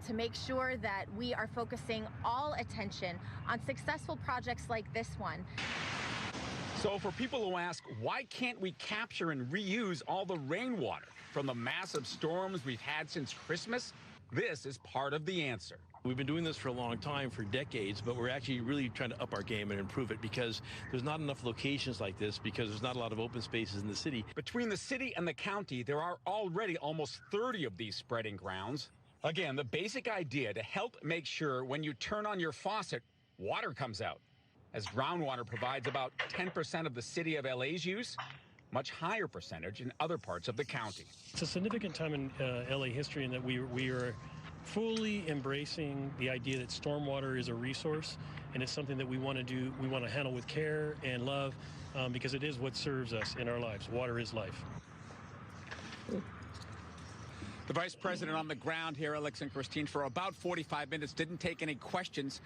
to make sure that we are focusing all attention on successful projects like this one. So for people who ask, why can't we capture and reuse all the rainwater from the massive storms we've had since Christmas? This is part of the answer. We've been doing this for a long time, for decades, but we're actually really trying to up our game and improve it because there's not enough locations like this, because there's not a lot of open spaces in the city. Between the city and the county, there are already almost 30 of these spreading grounds. Again, the basic idea to help make sure when you turn on your faucet, water comes out, as groundwater provides about 10% of the city of LA's use, much higher percentage in other parts of the county. It's a significant time in LA history in that we are fully embracing the idea that stormwater is a resource, and it's something that we want to do, we want to handle with care and love, because it is what serves us in our lives. Water is life. The Vice President on the ground here, Alex and Christine, for about 45 minutes, didn't take any questions.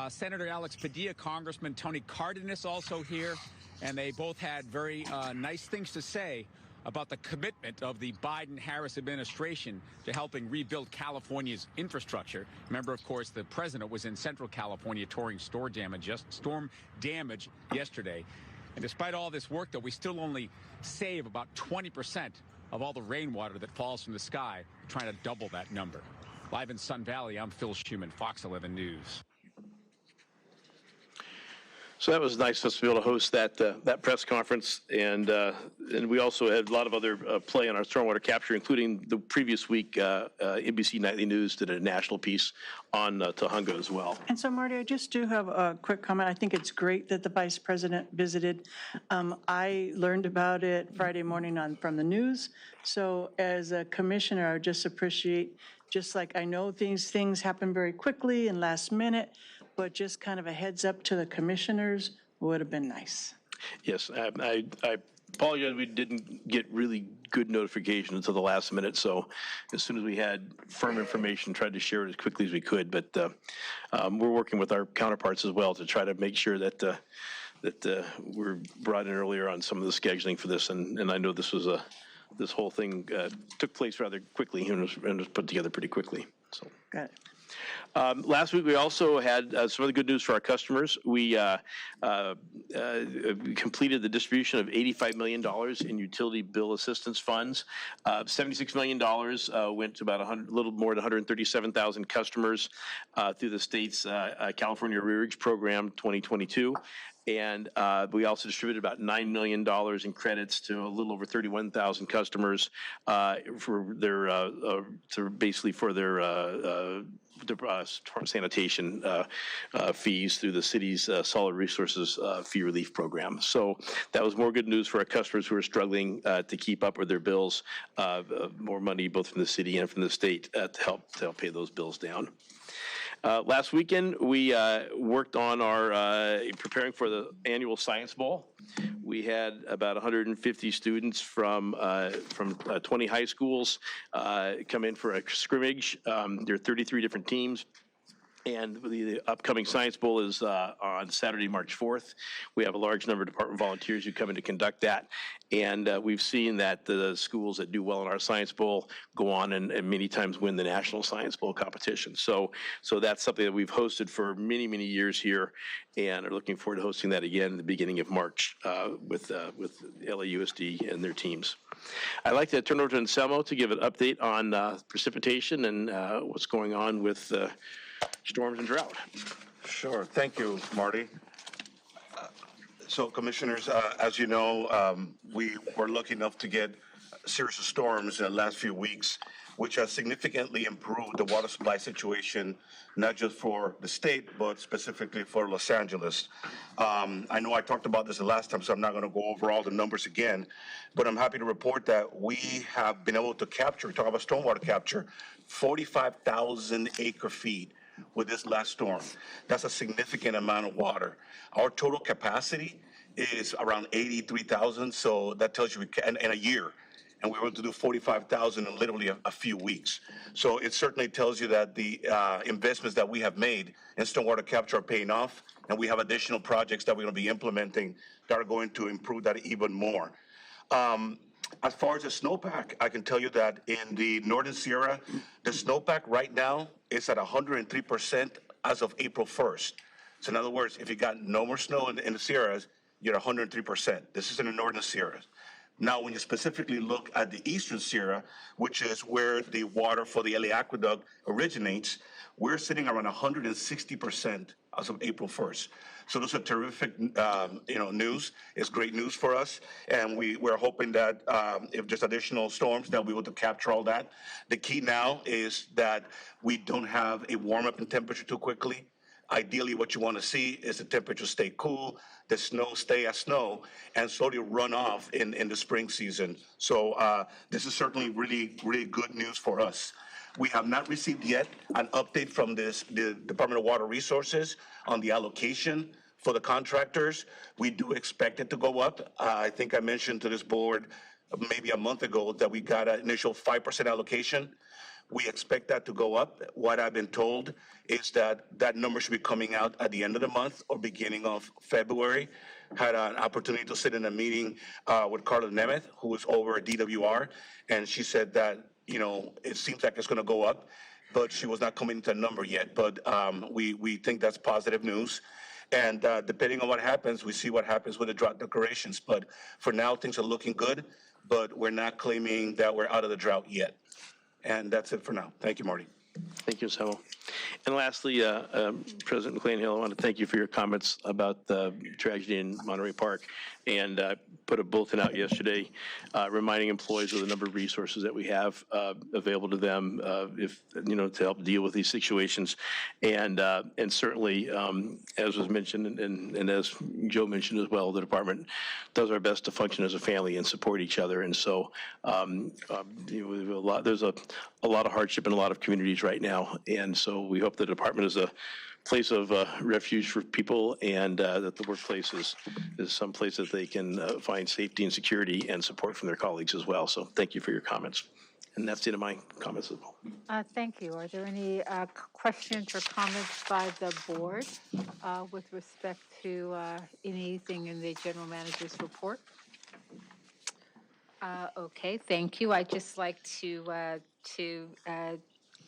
Senator Alex Padilla, Congressman Tony Cardenas also here, and they both had very nice things to say about the commitment of the Biden-Harris administration to helping rebuild California's infrastructure. Remember, of course, the president was in Central California touring storm damage yesterday. And despite all this work, though, we still only save about 20% of all the rainwater that falls from the sky. We're trying to double that number. Live in Sun Valley, I'm Phil Schuman, Fox 11 News. So that was nice of us to be able to host that press conference, and we also had a lot of other play on our stormwater capture, including the previous week, NBC Nightly News did a national piece on Tujunga as well. And so, Marty, I just do have a quick comment. I think it's great that the Vice President visited. I learned about it Friday morning from the news. So as a commissioner, I would just appreciate, just like I know these things happen very quickly and last minute, but just kind of a heads up to the commissioners would have been nice. Yes, I apologize, we didn't get really good notification until the last minute, so as soon as we had firm information, tried to share it as quickly as we could, but we're working with our counterparts as well to try to make sure that we're brought in earlier on some of the scheduling for this, and I know this was this whole thing took place rather quickly and was put together pretty quickly. So. Got it. Last week, we also had some other good news for our customers. We completed the distribution of $85 million in utility bill assistance funds. $76 million went to about a little more than 137,000 customers through the state's California RUIZ program 2022. And we also distributed about $9 million in credits to a little over 31,000 customers for their sanitation fees through the city's solid resources fee relief program. So that was more good news for our customers who are struggling to keep up with their bills. More money both from the city and from the state to help pay those bills down. Last weekend, we worked on our preparing for the annual Science Bowl. We had about 150 students from 20 high schools come in for a scrimmage. There are 33 different teams. And the upcoming Science Bowl is on Saturday, March 4th. We have a large number of department volunteers who come in to conduct that. And we've seen that the schools that do well in our Science Bowl go on and many times win the National Science Bowl competition. So that's something that we've hosted for many, many years here and are looking forward to hosting that again in the beginning of March with LAUSD and their teams. I'd like to turn over to Anselmo to give an update on precipitation and what's going on with storms and drought. Sure. Thank you, Marty. So, Commissioners, as you know, we were lucky enough to get series of storms in the last few weeks, which has significantly improved the water supply situation, not just for the state, but specifically for Los Angeles. I know I talked about this the last time, so I'm not going to go over all the numbers again, but I'm happy to report that we have been able to capture, talk about stormwater capture, 45,000 acre feet with this last storm. That's a significant amount of water. Our total capacity is around 83,000, so that tells you in a year. And we were able to do 45,000 in literally a few weeks. So it certainly tells you that the investments that we have made in stormwater capture are paying off, and we have additional projects that we're going to be implementing that are going to improve that even more. As far as the snowpack, I can tell you that in the Northern Sierra, the snowpack right now is at 103% as of April 1st. So in other words, if you got no more snow in the Sierras, you're at 103%. This is in the Northern Sierras. Now, when you specifically look at the Eastern Sierra, which is where the water for the LA Aqueduct originates, we're sitting around 160% as of April 1st. So those are terrific, news. It's great news for us, and we're hoping that if there's additional storms, that we'll be able to capture all that. The key now is that we don't have a warm up in temperature too quickly. Ideally, what you want to see is the temperature stay cool, the snow stay as snow, and slowly run off in the spring season. So this is certainly really, really good news for us. We have not received yet an update from the Department of Water Resources on the allocation for the contractors. We do expect it to go up. I think I mentioned to this board maybe a month ago that we got an initial 5% allocation. We expect that to go up. What I've been told is that that number should be coming out at the end of the month or beginning of February. Had an opportunity to sit in a meeting with Carla Nemeth, who is over at DWR, and she said that, it seems like it's going to go up, but she was not coming to a number yet. But we think that's positive news. And depending on what happens, we see what happens with the drought declarations. But for now, things are looking good, but we're not claiming that we're out of the drought yet. And that's it for now. Thank you, Marty. Thank you, Ms. Howell. And lastly, President McCLAIN-HILL, I want to thank you for your comments about the tragedy in Monterey Park, and put a bulletin out yesterday reminding employees of the number of resources that we have available to them to help deal with these situations. And certainly, as was mentioned, and as Joe mentioned as well, the department does our best to function as a family and support each other. And so there's a lot of hardship in a lot of communities right now. And so we hope the department is a place of refuge for people, and that the workplace is some place that they can find safety and security and support from their colleagues as well. So thank you for your comments. And that's the end of my comments as well. Thank you. Are there any questions or comments by the board with respect to anything in the general manager's report? Okay, thank you. I'd just like to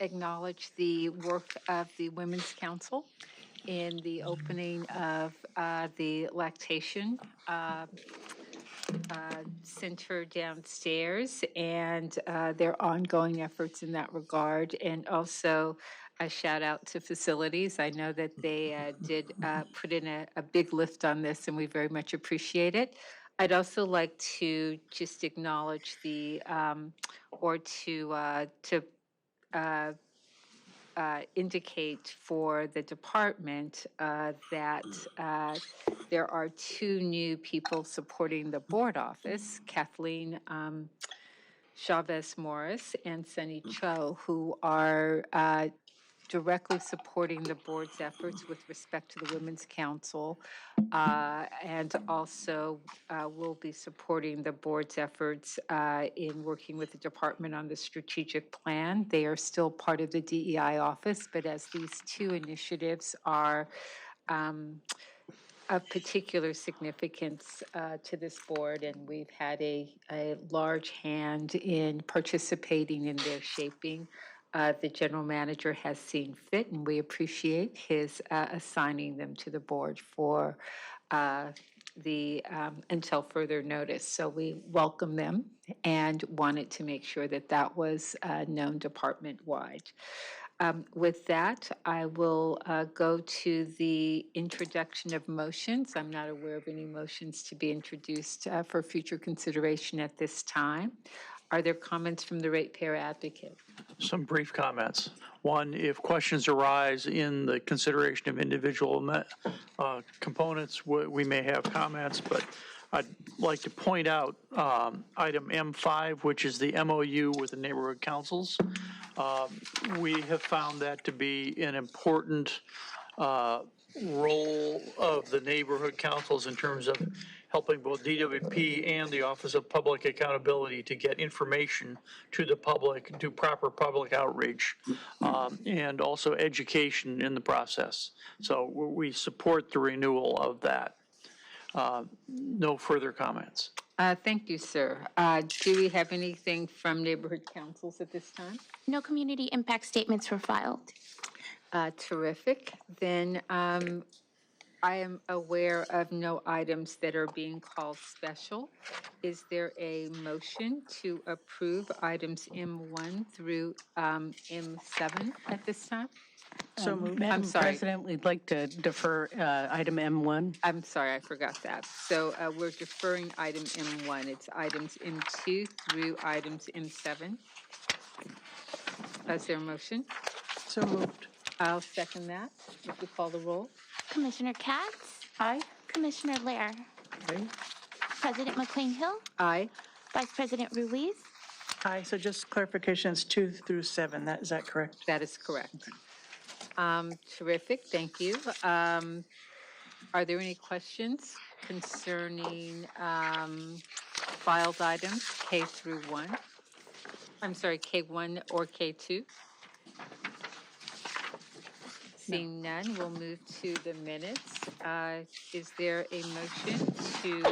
acknowledge the work of the Women's Council in the opening of the lactation center downstairs, and their ongoing efforts in that regard. And also a shout out to facilities. I know that they did put in a big lift on this, and we very much appreciate it. I'd also like to just acknowledge indicate for the department that there are two new people supporting the board office, Kathleen Chavez Morris and Sunny Cho, who are directly supporting the board's efforts with respect to the Women's Council, and also will be supporting the board's efforts in working with the department on the strategic plan. They are still part of the DEI office, but as these two initiatives are of particular significance to this board, and we've had a large hand in participating in their shaping, the general manager has seen fit, and we appreciate his assigning them to the board for until further notice. So we welcome them and wanted to make sure that that was known department-wide. With that, I will go to the introduction of motions. I'm not aware of any motions to be introduced for future consideration at this time. Are there comments from the ratepayer advocate? Some brief comments. One, if questions arise in the consideration of individual components, we may have comments, but I'd like to point out item M5, which is the MOU with the neighborhood councils. We have found that to be an important role of the neighborhood councils in terms of helping both DWP and the Office of Public Accountability to get information to the public, do proper public outreach, and also education in the process. So we support the renewal of that. No further comments. Thank you, sir. Do we have anything from neighborhood councils at this time? No community impact statements were filed. Terrific. Then I am aware of no items that are being called special. Is there a motion to approve items M1 through M7 at this time? So moved. I'm sorry. President, we'd like to defer item M1. I'm sorry, I forgot that. So we're deferring item M1. It's items M2 through items M7. Is there a motion? So moved. I'll second that. If you call the roll. Commissioner KATZ? Aye. Commissioner LEHRER? Aye. President McCLAIN-HILL? Aye. Vice President RUIZ? Aye, so just clarifications 2 through 7, is that correct? That is correct. Terrific, thank you. Are there any questions concerning filed items K through 1? I'm sorry, K1 or K2? Seeing none, we'll move to the minutes. Is there a motion to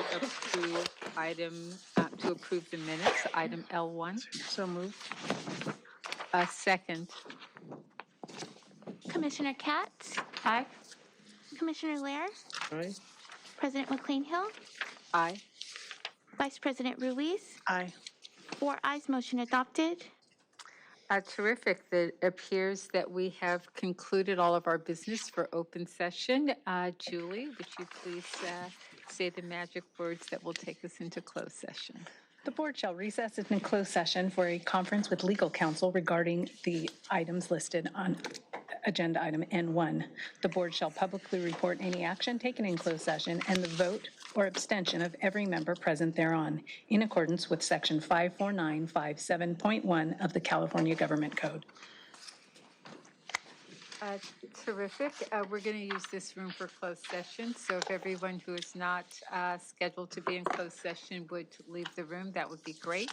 approve the minutes, item L1? So moved. Second. Commissioner KATZ? Aye. Commissioner LEHRER? Aye. President McCLAIN-HILL? Aye. Vice President RUIZ? Aye. 4 ayes, motion adopted. Terrific. It appears that we have concluded all of our business for open session. Julie, would you please say the magic words that will take us into closed session? The board shall recess into closed session for a conference with legal counsel regarding the items listed on agenda item N1. The board shall publicly report any action taken in closed session and the vote or abstention of every member present thereon, in accordance with Section 54957.1 of the California Government Code. Terrific. We're going to use this room for closed session, so if everyone who is not scheduled to be in closed session would leave the room, that would be great.